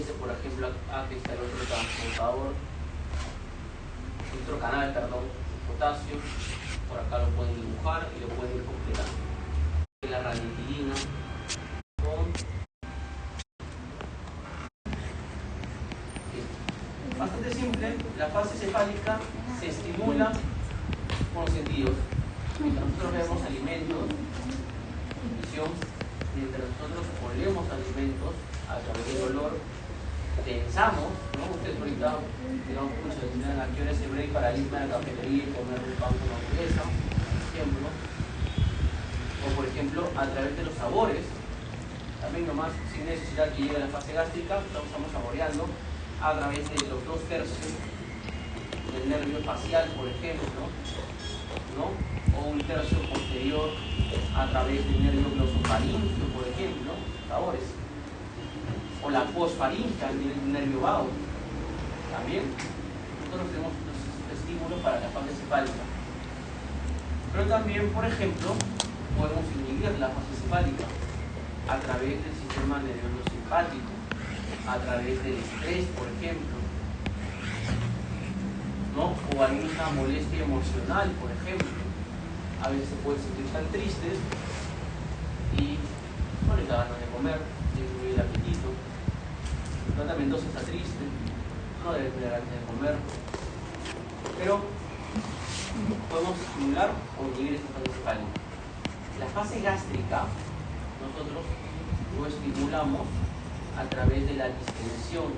por ejemplo, aquí está el otro transportador, otro canal, perdón, de potasio. Por acá lo pueden dibujar y lo pueden ir completando. La ranitidina con bastante simple. La fase cefálica se estimula con los sentidos. Mientras nosotros vemos alimentos, visión, mientras nosotros olemos alimentos a través del olor, pensamos, ¿no? Ustedes ahorita, digamos, tienen a qué hora es el break para irme a la cafetería y comer un pan con hamburguesa, por ejemplo. O por ejemplo, a través de los sabores, también nomás, sin necesidad que llegue a la fase gástrica, estamos saboreando a través de los 2/3 del nervio facial, por ejemplo, ¿no? O un tercio posterior a través del nervio glosofaríngeo, por ejemplo, sabores. O la posfaríngea, el nervio vago. También nosotros tenemos estos estímulos para la fase cefálica. Pero también, por ejemplo, podemos inhibir la fase cefálica a través del sistema nervioso simpático, a través del estrés, por ejemplo, ¿no? O alguna molestia emocional, por ejemplo. A veces se pueden sentir tan tristes y no les da ganas de comer, disminuye el apetito. No, también entonces está triste, no debe tener ganas de comer. Pero podemos estimular o inhibir esta fase cefálica. La fase gástrica, nosotros lo estimulamos a través de la distensión.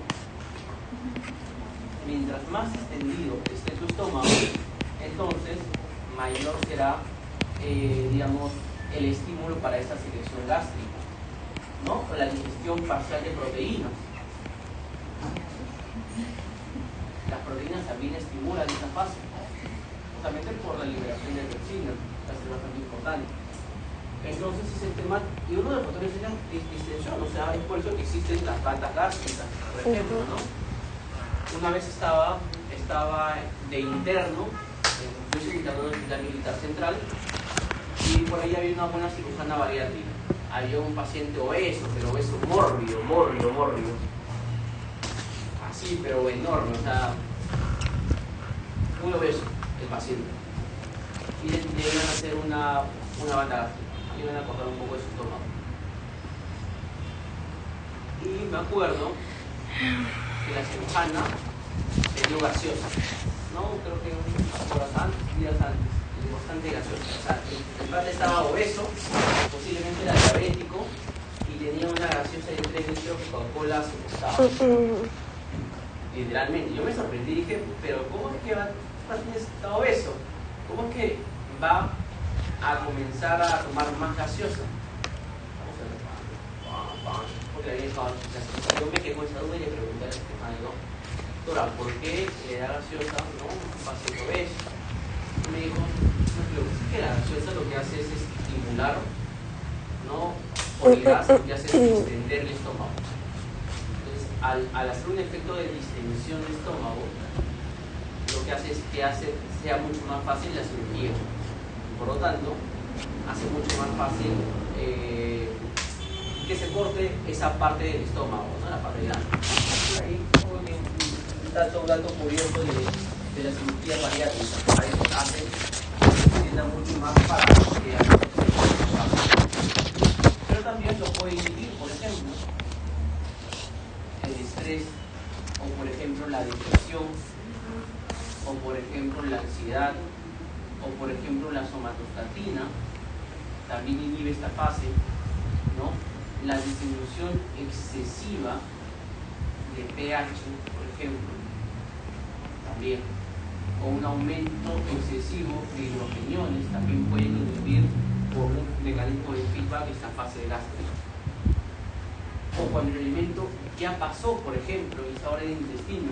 Mientras más extendido esté tu estómago, entonces mayor será, digamos, el estímulo para esta secreción gástrica, ¿no? O la digestión parcial de proteínas. Las proteínas también estimulan esta fase, justamente por la liberación de toxinas, que es bastante importante. Entonces es el tema, y uno de los factores es la distensión, o sea, es por eso que existen las bandas gástricas, por ejemplo, ¿no? Una vez estaba de interno, yo soy interno en el Hospital Militar Central, y por ahí había una buena cirujana bariátrica. Había un paciente obeso, pero obeso mórbido. Así, pero enorme, o sea, muy obeso el paciente. Y le iban a hacer una banda gástrica, iban a cortar un poco de su estómago. Y me acuerdo que la cirujana le dio gaseosa, ¿no? Creo que días antes, bastante gaseosa. O sea, el padre estaba obeso, posiblemente era diabético, y tenía una gaseosa de 3 litros que Coca-Cola se costaba. Literalmente, yo me sorprendí y dije, pero ¿cómo es que está obeso? ¿Cómo es que va a comenzar a tomar más gaseosa? Porque había dejado gaseosa. Yo me quedé con esa duda y le pregunté a la cirujana, doctora, ¿por qué le da gaseosa, no, un paciente obeso? Y me dijo, que la gaseosa lo que hace es estimular, ¿no? Por el gas, lo que hace es distender el estómago. Entonces, al hacer un efecto de distensión del estómago, lo que hace es que sea mucho más fácil la cirugía. Por lo tanto, hace mucho más fácil que se corte esa parte del estómago, ¿no? La parte grande. Ahí, un dato curioso de la cirugía bariátrica. A veces hace que se extienda mucho más para que pero también lo puede inhibir, por ejemplo, el estrés, o por ejemplo la depresión, o por ejemplo la ansiedad, o por ejemplo la somatostatina, también inhibe esta fase, ¿no? La disminución excesiva de pH, por ejemplo, también, o un aumento excesivo de hidrogeniones también pueden inhibir por un mecanismo de feedback esta fase gástrica. O cuando el alimento ya pasó, por ejemplo, y está ahora en el intestino,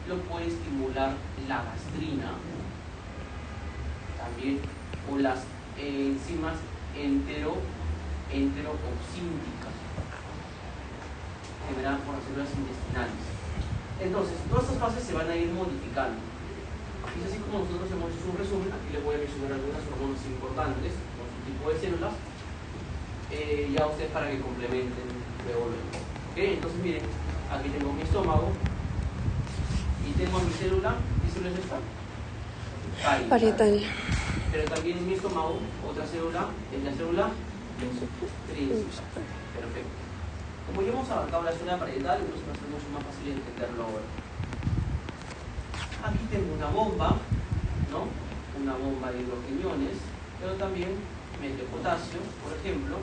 lo puede estimular la gastrina también, o las enzimas enteroopsínticas generadas por las células intestinales. Entonces, todas estas fases se van a ir modificando. Y es así como nosotros hemos hecho un resumen. Aquí les voy a mencionar algunas hormonas importantes con su tipo de células, ya ustedes para que complementen luego. ¿Okay? Entonces, miren, aquí tengo mi estómago y tengo mi célula. ¿Qué célula es esta? Parietal. Pero también en mi estómago, otra célula es la célula principal. Perfecto. Como ya hemos abarcado la célula parietal, entonces va a ser mucho más fácil entenderlo ahora. Aquí tengo una bomba, ¿no? Una bomba de hidrogeniones, pero también mete potasio, por ejemplo,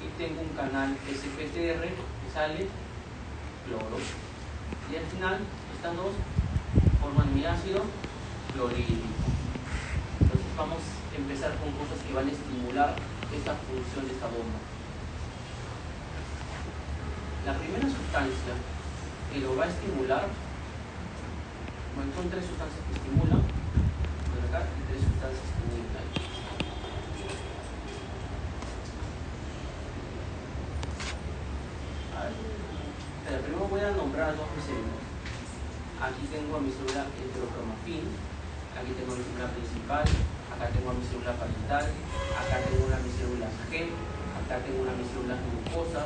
y tengo un canal SPTR que sale cloro. Y al final, estas dos forman mi ácido clorhídrico. Entonces vamos a empezar con cosas que van a estimular esta función de esta bomba. La primera sustancia que lo va a estimular, bueno, son tres sustancias que estimulan, por acá, y tres sustancias que inhiben. Primero voy a nombrar dos células. Aquí tengo a mi célula heterocromafín, aquí tengo mi célula principal, acá tengo a mi célula parietal, acá tengo una de mis células G, acá tengo una de mis células glucosas,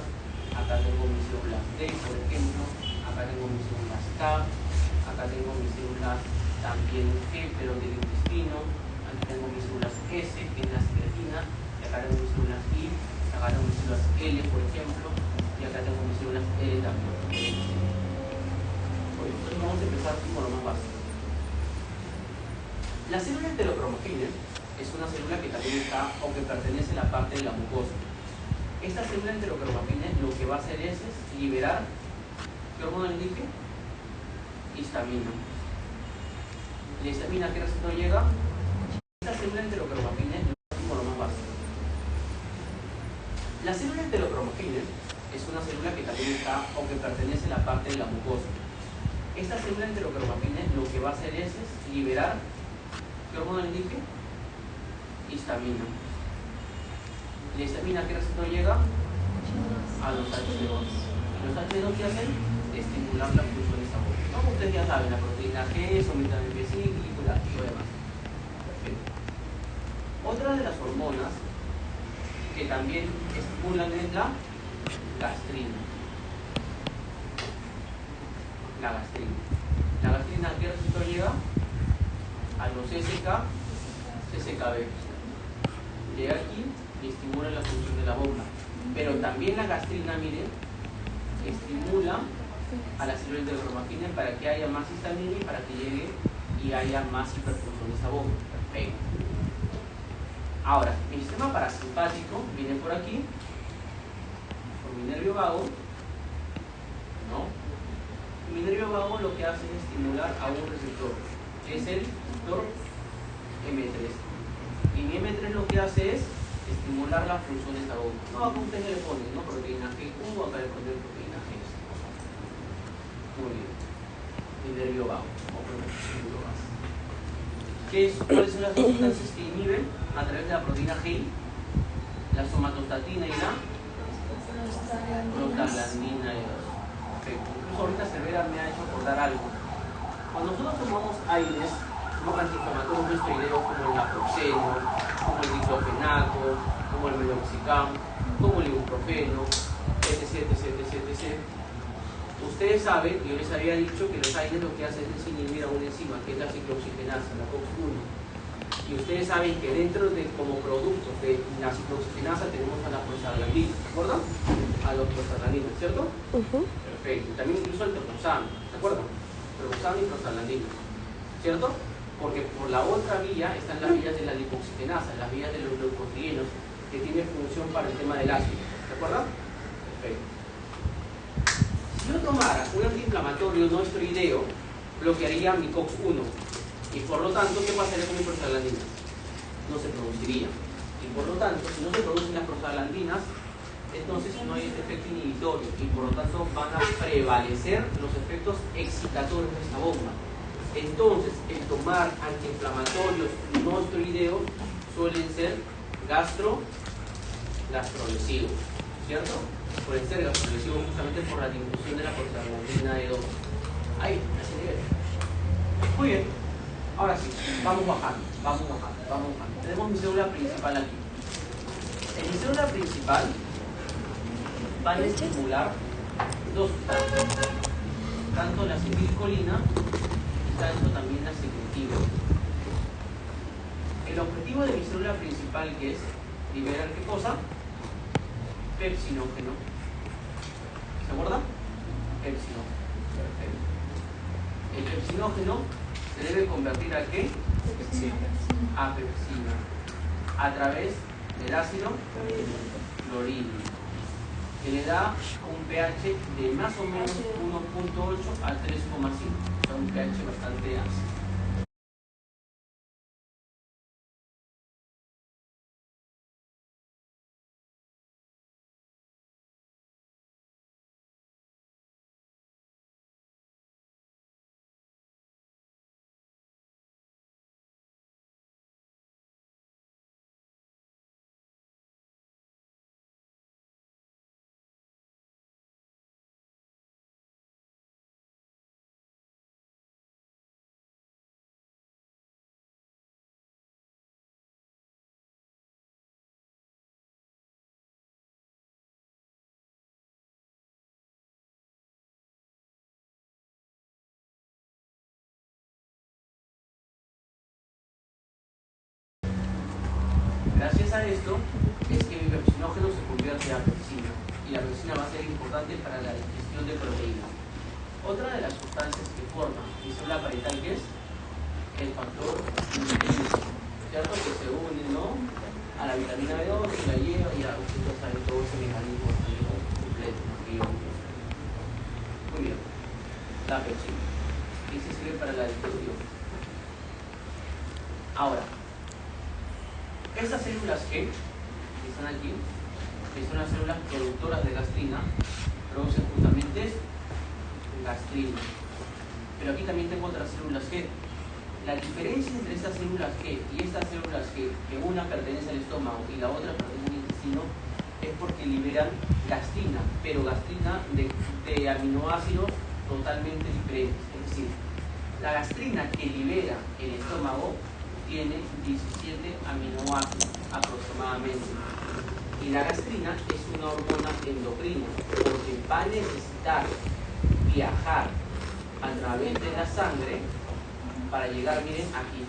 acá tengo mis células D, por ejemplo, acá tengo mis células K, acá tengo mis células también G, pero del intestino, aquí tengo mis células S, que es la secretina, y acá tengo mis células I, acá tengo mis células L, por ejemplo, y acá tengo mis células E también. Entonces vamos a empezar por lo más básico. La célula heterocromafina es una célula que también está o que pertenece a la parte de la mucosa. Esta célula heterocromafina lo que va a hacer es liberar, ¿qué hormona le dije? Histamina. ¿La histamina a qué receptor llega? Esta célula heterocromafina es por lo más básico. La célula heterocromafina es una célula que también está o que pertenece a la parte de la mucosa. Esta célula heterocromafina lo que va a hacer es liberar, ¿qué hormona le dije? Histamina. ¿La histamina a qué receptor llega? A los H2. ¿Y los H2 qué hacen? Estimular la función de esta bomba. Como ustedes ya saben, la proteína G, someta B cíclico y lo demás. Perfecto. Otra de las hormonas que también estimulan es la gastrina. La gastrina. ¿La gastrina a qué receptor llega? A los CCKB. Llega aquí y estimula la función de la bomba. Pero también la gastrina, miren, estimula a la célula heterocromafina para que haya más histamina y para que llegue y haya más hiperfunción de esa bomba. Perfecto. Ahora, mi sistema parasimpático viene por aquí, por mi nervio vago, ¿no? Y mi nervio vago lo que hace es estimular a un receptor, que es el receptor M3. Y mi M3 lo que hace es estimular la función de esta bomba. No, acá ustedes le ponen, ¿no? Proteína G1, acá le ponen proteína G. Muy bien. Mi nervio vago. ¿Cuáles son las dos sustancias que inhiben a través de la proteína G? La somatostatina y la prostaglandina E2. Perfecto. Incluso ahorita Cervera me ha hecho acordar algo. Cuando nosotros tomamos aires, no antiinflamatorios de esteroideos como el naproxeno, como el diclofenaco, como el meloxicam, como el ibuprofeno, etc. Ustedes saben, yo les había dicho que los aires lo que hacen es inhibir a una enzima, que es la ciclooxigenasa, la COX-1. Y ustedes saben que dentro de, como productos de la ciclooxigenasa tenemos a la prostaglandina, ¿de acuerdo? A los prostaglandinas, ¿cierto? Perfecto. También incluso el triptofano, ¿de acuerdo? Triptofano y prostaglandina, ¿cierto? Porque por la otra vía están las vías de la lipoxigenasa, las vías de los glucotrienos, que tienen función para el tema del ácido, ¿de acuerdo? Perfecto. Si yo tomara un antiinflamatorio no esteroideo, bloquearía mi COX-1 y por lo tanto, ¿qué pasaría con mi prostaglandina? No se produciría. Y por lo tanto, si no se producen las prostaglandinas, entonces no hay este efecto inhibitorio y por lo tanto van a prevalecer los efectos excitatorios de esta bomba. Entonces, el tomar antiinflamatorios no esteroideos suelen ser gastrolesivos, ¿cierto? Pueden ser gastrolesivos justamente por la disminución de la prostaglandina E2. Ahí, a ese nivel. Muy bien. Ahora sí, vamos bajando. Tenemos mi célula principal aquí. En mi célula principal van a estimular dos sustancias. tanto la acetilcolina y tanto también la secretina. El objetivo de mi célula principal, que es liberar ¿qué cosa? Pepsinógeno. ¿Se acuerdan? Pepsinógeno. Perfecto. El pepsinógeno se debe convertir ¿a qué? A pepsina. A través del ácido clorhídrico, que le da un pH de más o menos 1.8 a 3,5. O sea, un pH bastante ácido. Gracias a esto es que mi pepsinógeno se convierte a pepsina, y la pepsina va a ser importante para la digestión de proteínas. Otra de las sustancias que forman mi célula parietal, ¿qué es? El factor insulínico, ¿cierto? Que se une, ¿no?, a la vitamina B2 y la lleva, y ya ustedes saben todo ese mecanismo completo, ¿no? Muy bien, la pepsina, y se sirve para la digestión. Ahora, estas células G, que están aquí, que son las células productoras de gastrina, producen justamente gastrina. Pero aquí también tengo otras células G. La diferencia entre estas células G y estas células G, que una pertenece al estómago y la otra pertenece al intestino, es porque liberan gastrina, pero gastrina de aminoácidos totalmente diferentes. Es decir, la gastrina que libera el estómago tiene 17 aminoácidos aproximadamente. Y la gastrina es una hormona endocrina, porque va a necesitar viajar a través de la sangre para llegar, miren, aquí,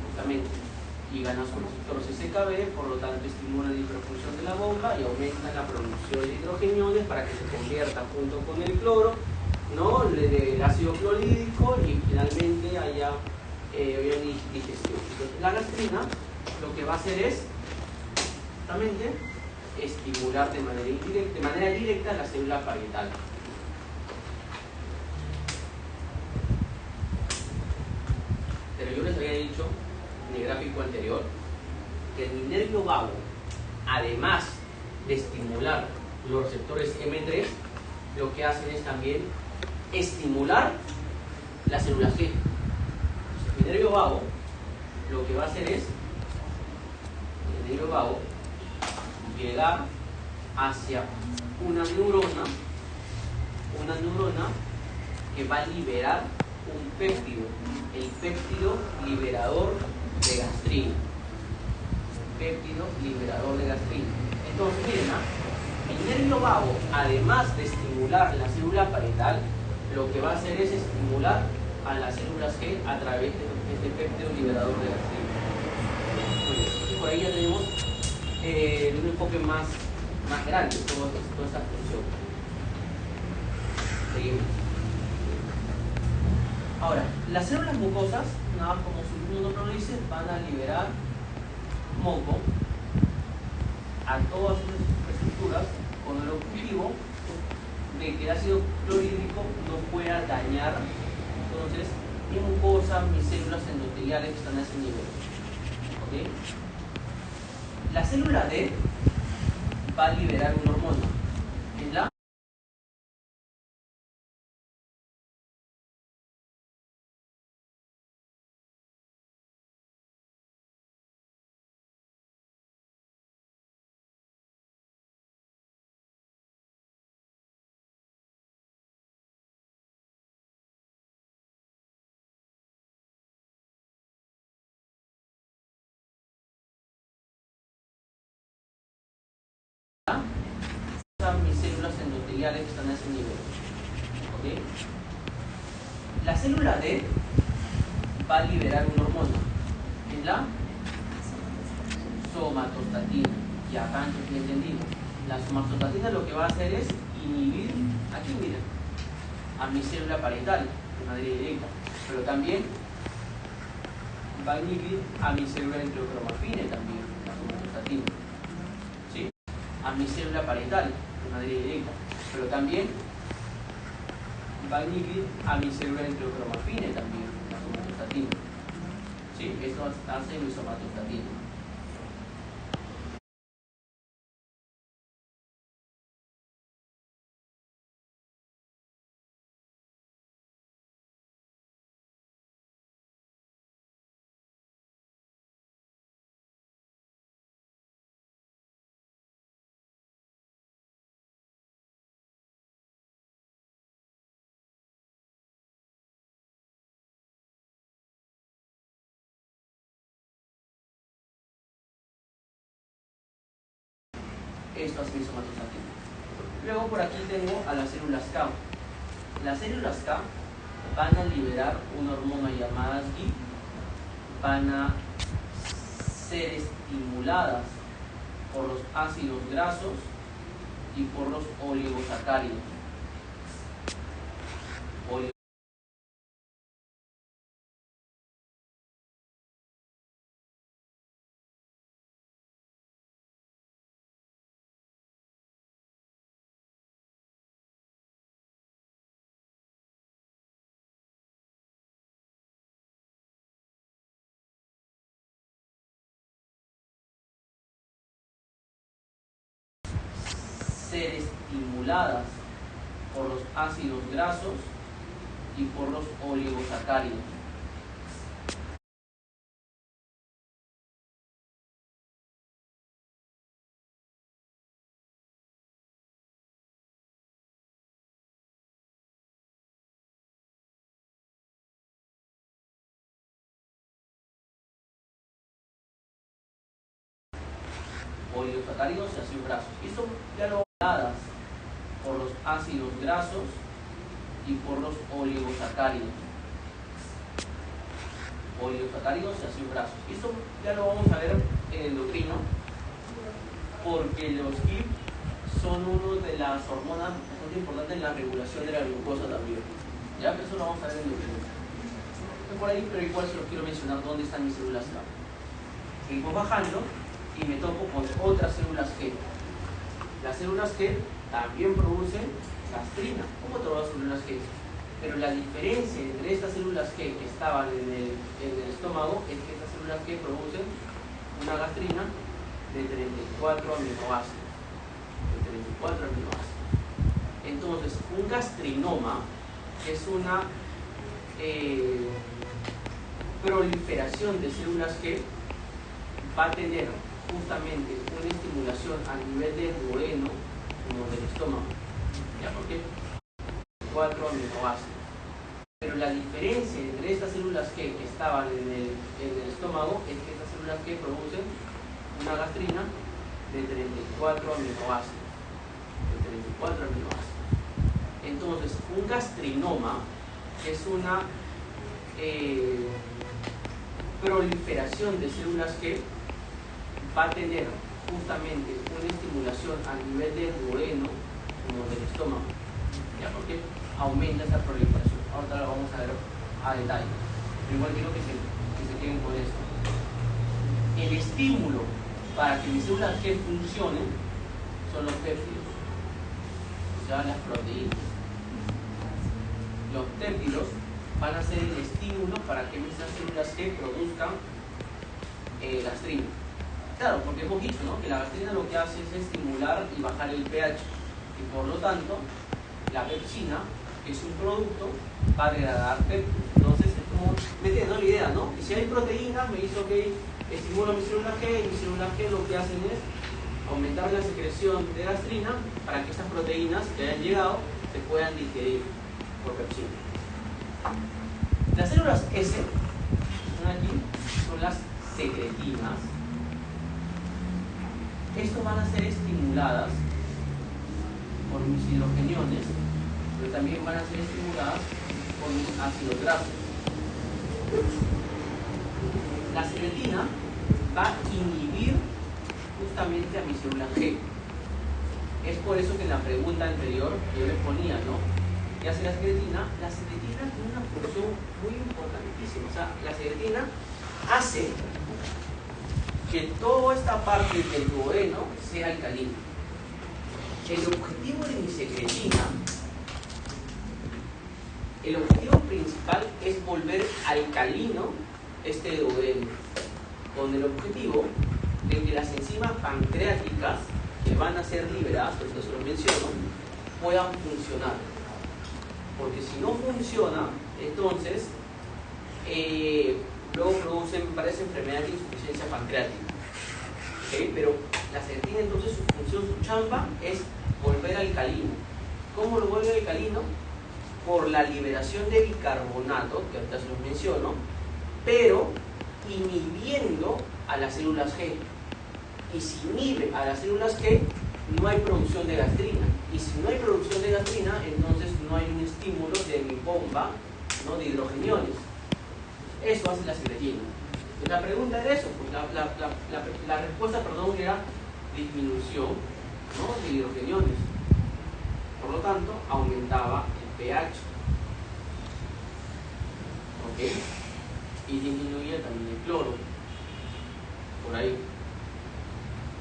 justamente, y gana su receptor CCKB, por lo tanto estimula la hiperfunción de la bomba y aumenta la producción de hidrogeniones para que se convierta junto con el cloro, ¿no?, del ácido clorhídrico, y finalmente haya digestión. Entonces, la gastrina lo que va a hacer es justamente estimular de manera directa la célula parietal. Pero yo les había dicho en el gráfico anterior que el nervio vago, además de estimular los receptores M3, lo que hacen es también estimular la célula G. El nervio vago lo que va a hacer es, el nervio vago, llegar hacia una neurona que va a liberar un péptido, el péptido liberador de gastrina. Péptido liberador de gastrina. Entonces, miren, el nervio vago, además de estimular la célula parietal, lo que va a hacer es estimular a las células G a través de este péptido liberador de gastrina. Entonces, por ahí ya tenemos un enfoque más grande toda esta función. Seguimos. Ahora, las células mucosas, nada como su nombre lo dice, van a liberar moco a todas sus estructuras con el objetivo de que el ácido clorhídrico no pueda dañar, entonces, mi mucosa, mis células endoteliales que están a ese nivel. ¿Okay? La célula D va a liberar una hormona, que es la mis células endoteliales. familiares que están a ese nivel. ¿Okay? La célula D va a liberar una hormona, que es la somatostatina. Y acá entonces ya entendimos. La somatostatina lo que va a hacer es inhibir, aquí miren, a mi célula parietal de manera directa, pero también va a inhibir a mi célula enterocrine también, la somatostatina. ¿Sí? A mi célula parietal de manera directa, pero también va a inhibir a mi célula enterocrine también, la somatostatina. ¿Sí? Eso hace mi somatostatina. Esto hace mi somatostatina. Luego por aquí tengo a las células K. Las células K van a liberar una hormona llamada GI, van a ser estimuladas por los ácidos grasos y por los oligosacáridos. Ser estimuladas por los ácidos grasos y por los oligosacáridos. Oligosacáridos y ácidos grasos. Esto ya lo dadas por los ácidos grasos y por los oligosacáridos. Oligosacáridos y ácidos grasos. Esto ya lo vamos a ver en endocrino, porque los GIP son una de las hormonas bastante importantes en la regulación de la glucosa también. Ya, pero eso lo vamos a ver en endocrino. Estoy por ahí, pero igual se los quiero mencionar dónde están mis células K. Seguimos bajando y me topo con otras células G. Las células G también producen gastrina, como todas las células G. Pero la diferencia entre estas células G que estaban en el estómago es que estas células G producen una gastrina de 34 aminoácidos. De 34 aminoácidos. Entonces, un gastrinoma es una proliferación de células G, va a tener justamente una estimulación a nivel del duodeno como del estómago. ¿Ya? ¿Por qué? 4 aminoácidos. Pero la diferencia entre estas células G que estaban en el estómago es que estas células G producen una gastrina de 34 aminoácidos. De 34 aminoácidos. Entonces, un gastrinoma es una proliferación de células G, va a tener justamente una estimulación a nivel del duodeno como del estómago. ¿Ya? Porque aumenta esa proliferación. Ahorita lo vamos a ver a detalle. Pero igual quiero que se queden con esto. El estímulo para que mis células G funcionen son los péptidos, o sea, las proteínas. Los péptidos van a ser el estímulo para que estas células G produzcan gastrina. Claro, porque hemos dicho, ¿no?, que la gastrina lo que hace es estimular y bajar el pH, y por lo tanto la pepsina, que es un producto, va a degradar péptidos. Entonces es como, ¿me entiendes, no? La idea, ¿no? Que si hay proteínas, me dice, ok, estimulo mis células G, y mis células G lo que hacen es aumentar la secreción de gastrina para que estas proteínas que hayan llegado se puedan digerir por pepsina. Las células S, están aquí, son las secretinas. Estas van a ser estimuladas por por mis hidrogeniones, pero también van a ser estimuladas por mis ácidos grasos. La secretina va a inhibir justamente a mi célula G. Es por eso que en la pregunta anterior yo les ponía, ¿no? ¿Qué hace la secretina? La secretina tiene una función muy importantísima. O sea, la secretina hace que toda esta parte del duodeno sea alcalina. El objetivo de mi secretina, el objetivo principal es volver alcalino este duodeno, con el objetivo de que las enzimas pancreáticas que van a ser liberadas, por eso se los menciono, puedan funcionar. Porque si no funciona, entonces luego producen varias enfermedades de insuficiencia pancreática. ¿Okay? Pero la secretina, entonces, su función, su chamba es volver alcalino. ¿Cómo lo vuelve alcalino? Por la liberación de bicarbonato, que ahorita se los menciono, pero inhibiendo a las células G. Y si inhibe a las células G, no hay producción de gastrina. Y si no hay producción de gastrina, entonces no hay un estímulo de mi bomba, ¿no?, de hidrogeniones. Eso hace la secretina. La pregunta era eso, pues la respuesta, perdón, era disminución, ¿no?, de hidrogeniones. Por lo tanto, aumentaba el pH. ¿Ok? Y disminuía también el cloro. Por ahí.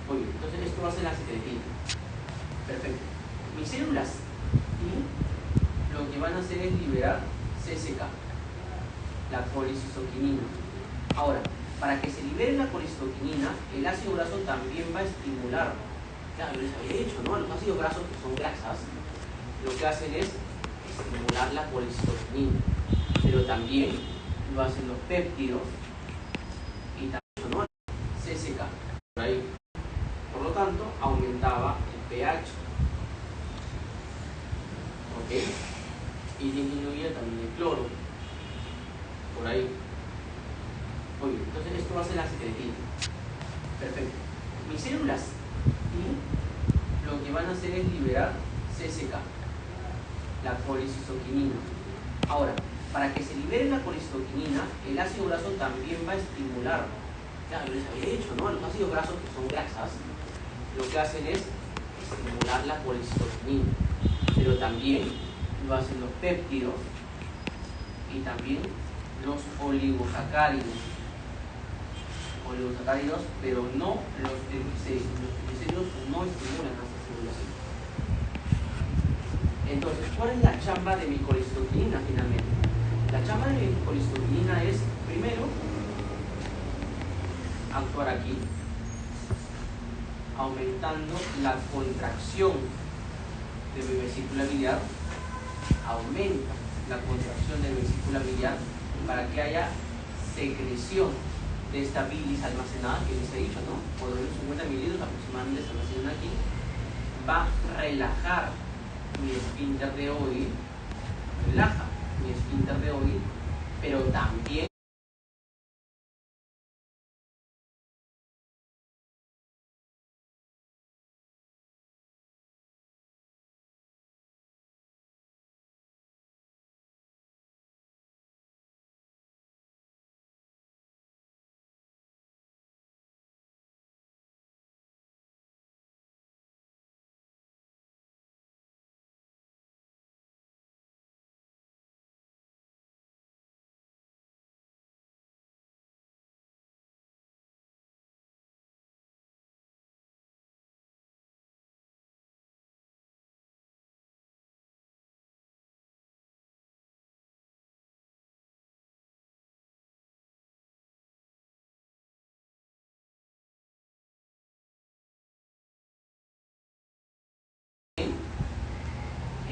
Muy bien, entonces esto va a ser la secretina. Perfecto. Mis células y lo que van a hacer es liberar CCK, la colicistoquinina. Ahora, para que se libere la colicistoquinina, el ácido graso también va a estimular. Claro, yo les había dicho, ¿no? Los ácidos grasos, que son grasas, lo que hacen es estimular la colicistoquinina. Pero también lo hacen los péptidos y también, ¿no?, CCK. Por ahí. Por lo tanto, aumentaba el pH. ¿Ok? Y disminuía también el cloro. Por ahí. Muy bien, entonces esto va a ser la secretina. Perfecto. Mis células y lo que van a hacer es liberar CCK, la colicistoquinina. Ahora, para que se libere la colicistoquinina, el ácido graso también va a estimular. Claro, yo les había dicho, ¿no? Los ácidos grasos, que son grasas, lo que hacen es estimular la colicistoquinina. Pero también lo hacen los péptidos y también los oligosacáridos. Pero no los triglicéridos. Los triglicéridos no estimulan a estas células. Entonces, ¿cuál es la chamba de mi colicistoquinina finalmente? La chamba de mi colicistoquinina es, primero, actuar aquí, aumentando la contracción de mi vesícula biliar. Aumenta la contracción de mi vesícula biliar para que haya secreción de esta bilis almacenada, que les he dicho, ¿no? Por lo menos 50 mililitros aproximadamente se almacenan aquí. Va a relajar mi esfínter de Oddi, relaja mi esfínter de Oddi, pero también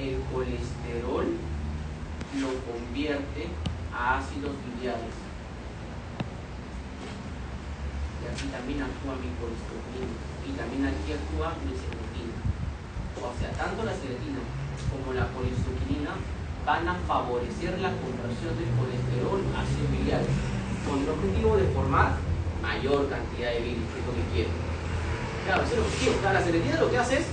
el colesterol lo convierte a ácidos biliares. Y aquí también actúa mi colicistoquinina. Y también aquí actúa mi secretina. O sea, tanto la secretina como la colicistoquinina van a favorecer la contracción del colesterol ácido biliar, con el objetivo de formar mayor cantidad de bilis, que es lo que quiero. Claro, ese es el objetivo. Claro, la secretina lo que hace es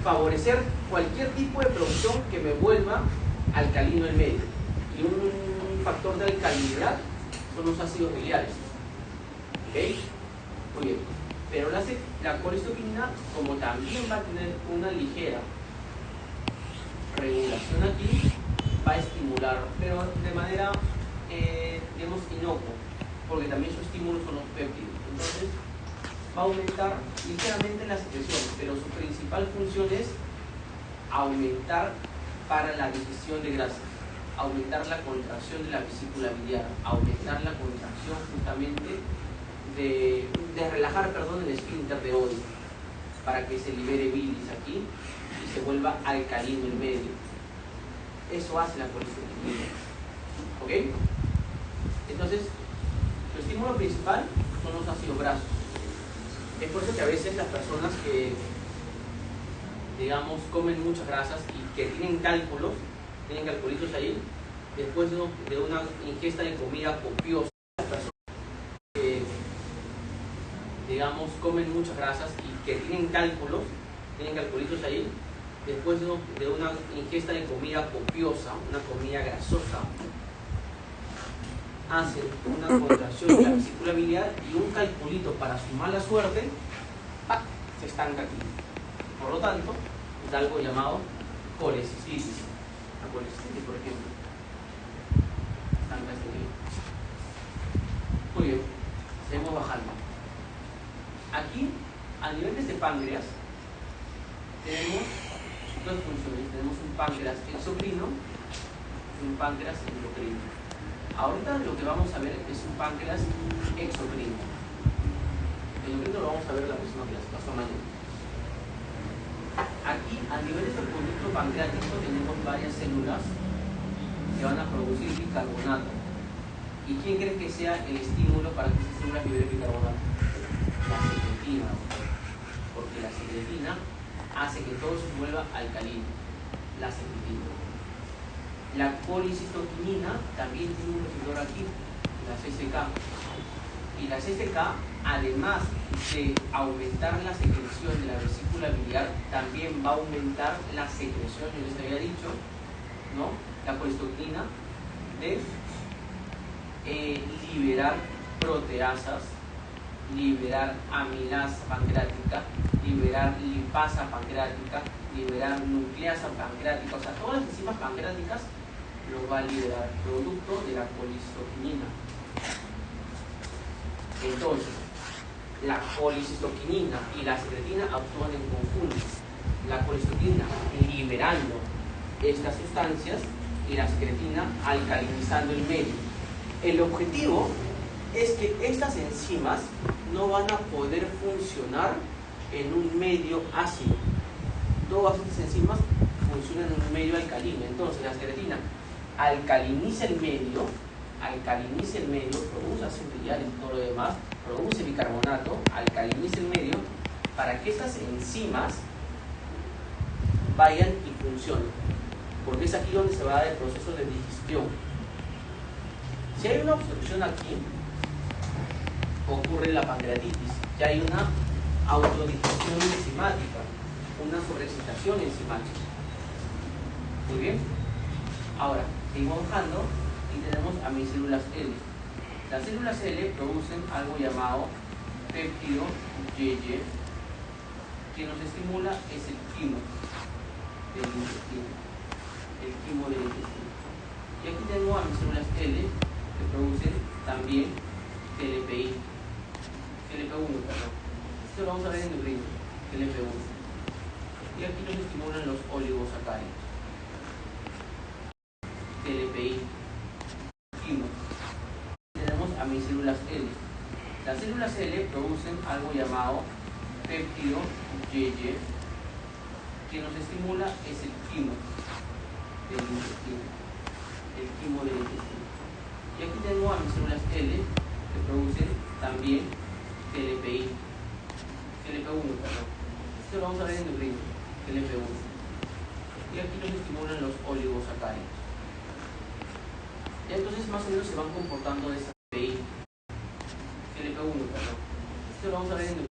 favorecer cualquier tipo de producción que me vuelva alcalino el medio. Y un factor de alcalinidad son los ácidos biliares. ¿Ok? Muy bien. Pero la colistoquinina, como también va a tener una ligera regulación aquí, va a estimular, pero de manera, digamos, inocua, porque también su estímulo son los péptidos. Entonces, va a aumentar ligeramente la secreción, pero su principal función es aumentar para la digestión de grasas, aumentar la contracción de la vesícula biliar, aumentar la contracción justamente de relajar, perdón, el esfínter de Oddi, para que se libere bilis aquí y se vuelva alcalino el medio. Eso hace la colistoquinina. ¿Ok? Entonces, su estímulo principal son los ácidos grasos. Es por eso que a veces las personas que, digamos, comen muchas grasas y que tienen cálculos, tienen calculitos ahí, después de una ingesta de comida copiosa, las personas que, digamos, comen muchas grasas y que tienen cálculos, tienen calculitos ahí, después de una ingesta de comida copiosa, una comida grasosa, hacen una contracción de la vesícula biliar y un calculito para su mala suerte, ¡pac!, se estanca aquí. Por lo tanto, es algo llamado colecistitis. La colecistitis, por ejemplo, estanca este nivel. Muy bien, seguimos bajando. Aquí, a nivel de este páncreas, tenemos dos funciones. Tenemos un páncreas exocrino y un páncreas endocrino. Ahorita lo que vamos a ver es un páncreas exocrino. El endocrino lo vamos a ver la próxima clase, pasado mañana. Aquí, a nivel de este conducto pancreático, tenemos varias células que van a producir bicarbonato. ¿Y quién cree que sea el estímulo para que esas células liberen bicarbonato? La secretina. Porque la secretina hace que todo se vuelva alcalino. La secretina. La colicistoquinina también tiene un receptor aquí, la CCK. Y la CCK, además de aumentar la secreción de la vesícula biliar, también va a aumentar la secreción, yo les había dicho, ¿no?, la colistoquinina, de liberar proteasas, liberar amilasa pancreática, liberar lipasa pancreática, liberar nucleasa pancreática. O sea, todas las enzimas pancreáticas lo va a liberar producto de la colistoquinina. Entonces, la colicistoquinina y la secretina actúan en conjunto. La colistoquinina liberando estas sustancias y la secretina alcalinizando el medio. El objetivo es que estas enzimas no van a poder funcionar en un medio ácido. Todas estas enzimas funcionan en un medio alcalino. Entonces, la secretina alcaliniza el medio, produce ácidos biliares y todo lo demás, produce bicarbonato, alcaliniza el medio, para que estas enzimas vayan y funcionen. Porque es aquí donde se va a dar el proceso de digestión. Si hay una obstrucción aquí, ocurre la pancreatitis, ya hay una autodigestión enzimática, una sobreexcitación enzimática. Muy bien. Ahora, seguimos bajando y tenemos a mis células L. Las células L producen algo llamado péptido YY. Quien nos estimula es el quimo del intestino. El quimo del intestino. Y aquí tengo a mis células L que producen también TLPI. TLP1, perdón. Esto lo vamos a ver en endocrino. TLP1. Y aquí nos estimulan los oligosacáridos. TLPI. Quimo. Tenemos a mis células L. Las células L producen algo llamado péptido YY. Quien nos estimula es el quimo del intestino. El quimo del intestino. Y aquí tengo a mis células L que producen también TLPI. TLP1, perdón. Esto lo vamos a ver en endocrino. TLP1. Y aquí nos estimulan los oligosacáridos. Y entonces más o menos se van comportando de esta TLPI. TLP1, perdón. Esto lo vamos a ver en el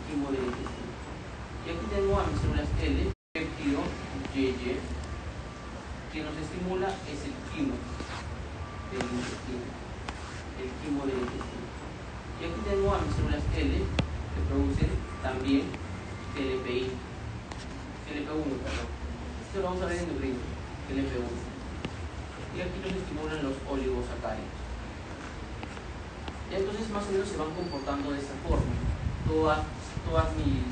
quimo del intestino. Y aquí tenemos L, péptido YY. Quien nos estimula es el quimo del intestino. El quimo del intestino. Y aquí tengo a mis células L que producen también TLPI. TLP1, perdón. Esto lo vamos a ver en endocrino, TLP1. Y aquí nos estimulan los oligosacáridos. Y entonces más o menos se van comportando de esta forma todas mis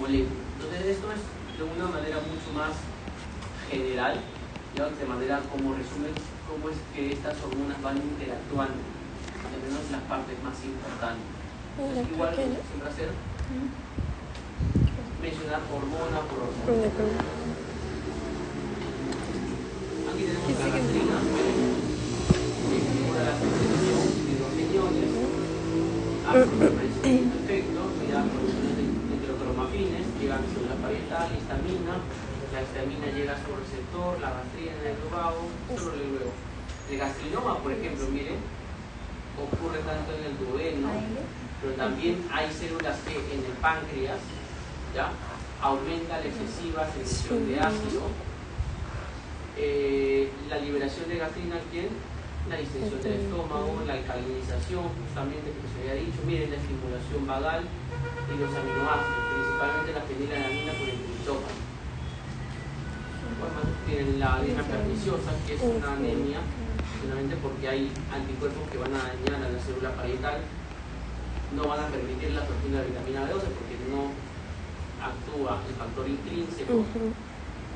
moléculas. Entonces esto es de una manera mucho más general, ya de manera como resumen cómo es que estas hormonas van interactuando, al menos las partes más importantes. Entonces, igual que siempre hacer mencionar hormona por hormona. Aquí tenemos la gastrina, que estimula la secreción de los riñones, hace un efecto, que da producción de heterocromafines, llega a la célula parietal, histamina. La histamina llega a su receptor, la gastrina en el lubago, solo luego. El gastrinoma, por ejemplo, miren, ocurre tanto en el duodeno, pero también hay células que en el páncreas, ¿ya? Aumenta la excesiva secreción de ácido. La liberación de gastrina, ¿quién? La distensión del estómago, la alcalinización, justamente que se había dicho, miren la estimulación vagal y los aminoácidos, principalmente la fenilalanina por el glutocano. Tienen la anemia perniciosa, que es una anemia solamente porque hay anticuerpos que van a dañar a la célula parietal, no van a permitir la absorción de la vitamina B12 porque no actúa el factor intrínseco,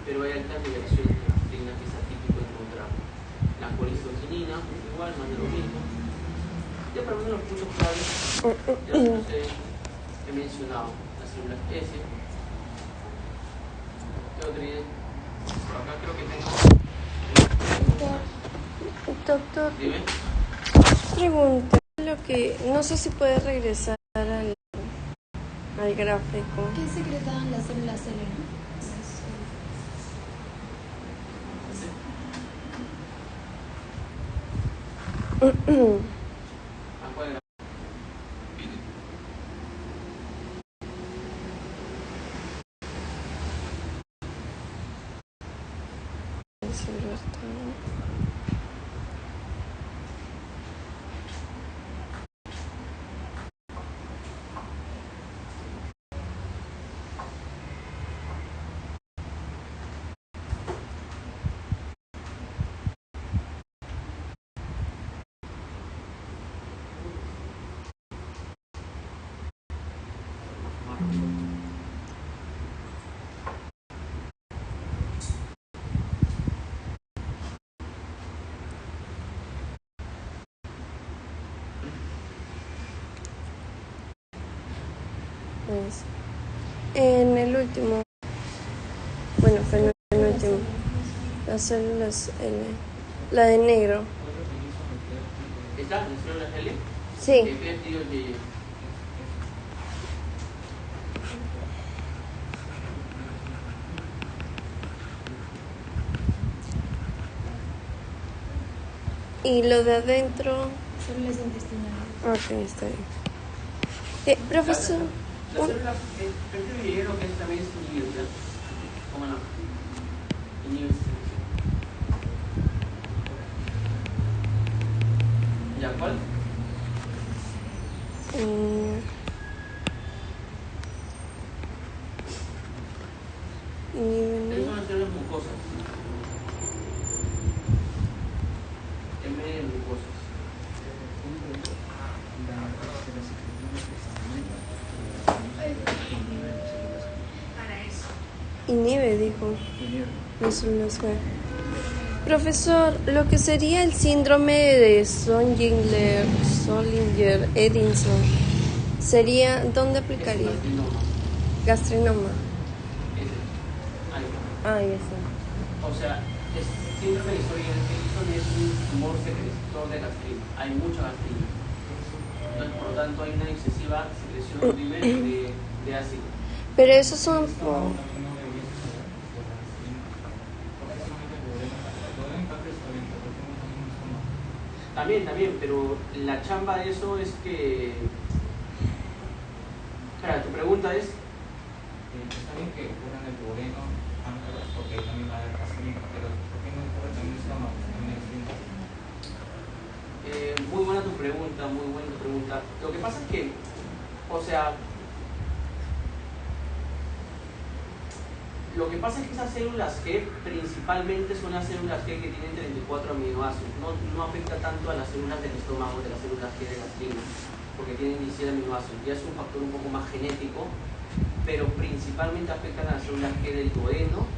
pero hay alta liberación de gastrina, que es atípico encontrar. La colicistocinina, igual, más de lo mismo. Ya para uno de los puntos claves, ya los he mencionado, las células S. ¿Qué otro día? Por acá creo que tengo. Doctor, Dime. pregunta, lo que no sé si puede regresar al gráfico. ¿Qué secretan las células L? ¿A cuál era? En el último, bueno, penúltimo, las células L, la de negro. ¿Está? ¿Las células L? Sí. ¿Qué péptido YY? Y lo de adentro. Células intestinales. Ok, está bien. Profesor. Las células péptido YY lo que es también es inhibir, ¿ya? ¿Cómo no? Inhibir secreción. ¿Ya cuál? Esas son las células mucosas. En medio de mucosas. Inhibe, dijo. Las células G. Profesor, lo que sería el síndrome de Zollinger-Edinson, ¿sería dónde aplicaría? Gastrinoma. Ahí está. O sea, síndrome de Zollinger-Edinson es un tumor secretor de gastrina. Hay mucha gastrina. Entonces, por lo tanto, hay una excesiva secreción de ácido. Pero esos son. También, pero la chamba de eso es que. Claro, tu pregunta es. bien que ocurra en el duodeno, porque ahí también va a haber crecimiento, pero ¿por qué no ocurre también en el estómago? También el estómago. Muy buena tu pregunta, muy buena tu pregunta. Lo que pasa es que, o sea, lo que pasa es que esas células G principalmente son las células G que tienen 34 aminoácidos. No afecta tanto a las células del estómago, de las células G de las líneas, porque tienen 17 aminoácidos. Ya es un factor un poco más genético, pero principalmente afectan a las células G del duodeno